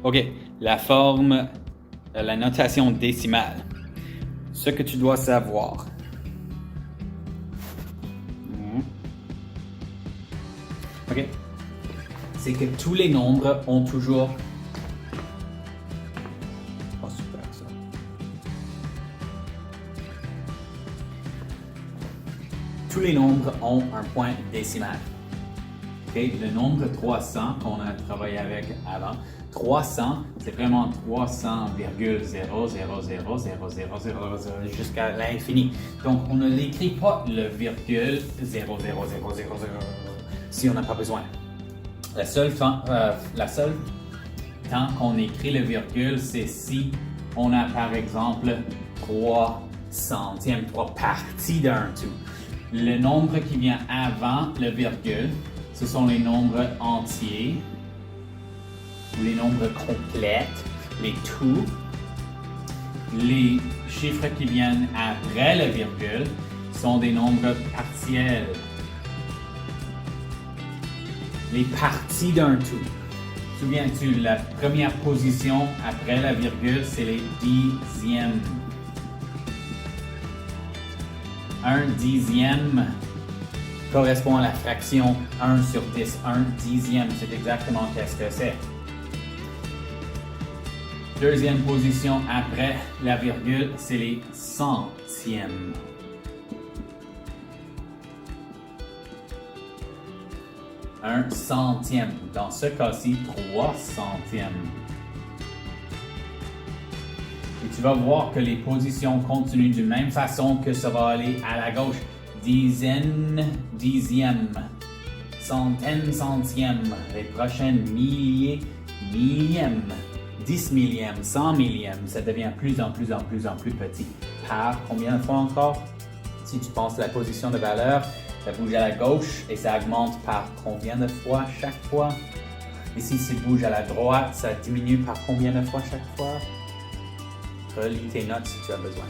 OK, la forme, la notation décimale. Ce que tu dois savoir. OK. C'est que tous les nombres ont toujours... Oh, super, ça. Tous les nombres ont un point décimal. Okay? Le nombre 300 qu'on a travaillé avec avant, 300, c'est vraiment 300,0000000 jusqu'à l'infini. Donc, on ne l'écrit pas le virgule 0,00000 si on n'a pas besoin. La seule temps qu'on écrit le virgule, c'est si on a par exemple 3 centièmes, 3 parties d'un tout. Le nombre qui vient avant le virgule, ce sont les nombres entiers, ou les nombres complètes, les tout. Les chiffres qui viennent après le virgule sont des nombres partiels. Les parties d'un tout. Souviens-tu, la première position après la virgule, c'est les dixièmes. Un dixième correspond à la fraction 1 sur 10. Un dixième, c'est exactement qu'est-ce que c'est. Deuxième position après la virgule, c'est les centièmes. Un centième. Dans ce cas-ci, 3 centièmes. Et tu vas voir que les positions continuent de même façon que ça va aller à la gauche. Dizaines, dixièmes. Centaines, centièmes. Les prochaines milliers, millièmes. 10 millièmes, 100 millièmes. Ça devient plus en plus petit. Par combien de fois encore? Si tu penses la position de valeur, ça bouge à la gauche et ça augmente par combien de fois chaque fois? Et si ça bouge à la droite, ça diminue par combien de fois chaque fois? Relis tes notes si tu as besoin.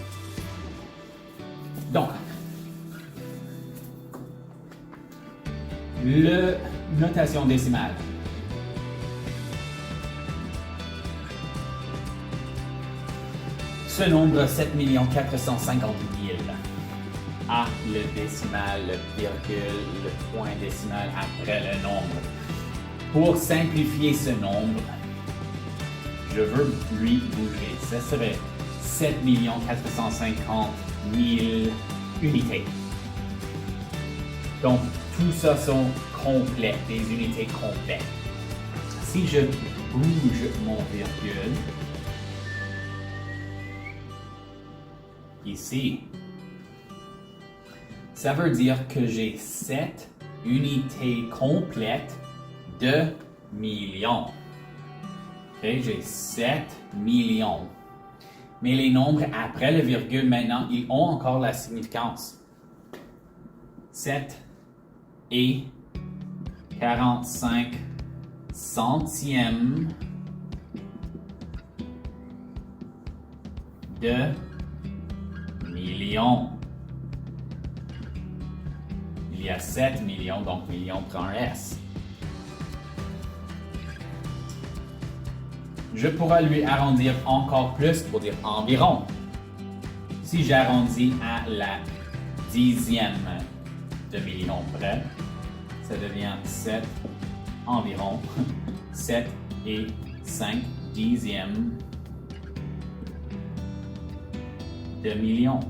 Donc, la notation décimale. Ce nombre 7 450 000 a le décimal, le virgule, le point décimal après le nombre. Pour simplifier ce nombre, je veux lui bouger. Ce serait 7 450 000 unités. Donc, tout ça sont complets, des unités complètes. Si je bouge mon virgule, ici, ça veut dire que j'ai 7 unités complètes de millions. Okay, j'ai 7 millions. Mais les nombres après le virgule, maintenant, ils ont encore la significance. 7 et 45 centièmes de millions. Il y a 7 millions, donc million prend un S. Je pourrais lui arrondir encore plus pour dire environ. Si j'arrondis à la dixième de million près, ça devient 7 environ. 7 et 5 dixièmes de millions.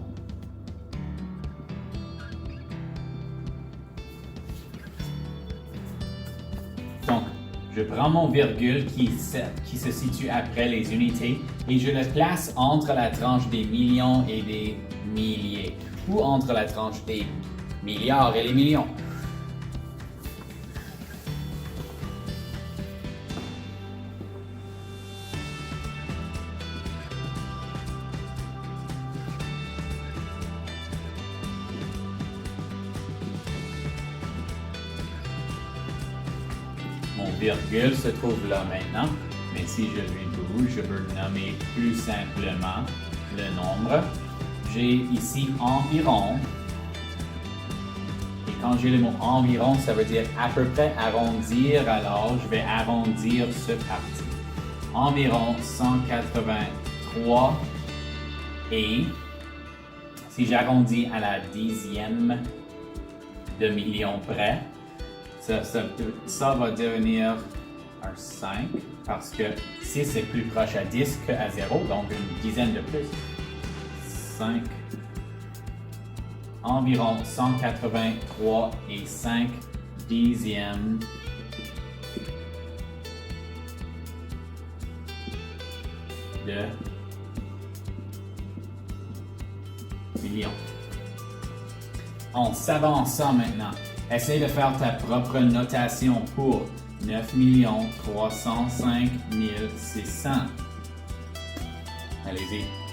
Donc, je prends mon virgule qui se situe après les unités et je le place entre la tranche des millions et des milliers, ou entre la tranche des milliards et les millions. Mon virgule se trouve là maintenant, mais si je lui bouge, je peux nommer plus simplement le nombre. J'ai ici environ. Et quand j'ai le mot environ, ça veut dire à peu près arrondir, alors je vais arrondir ce parti. environ 183 et si j'arrondis à la dixième de million près, ça va devenir un 5 parce que 6 est plus proche à 10 qu'à 0, donc une dizaine de plus. 5, environ 183 et 5 dixièmes de millions. On s'avançant maintenant. Essaye de faire ta propre notation pour 9 305 600. Allez-y.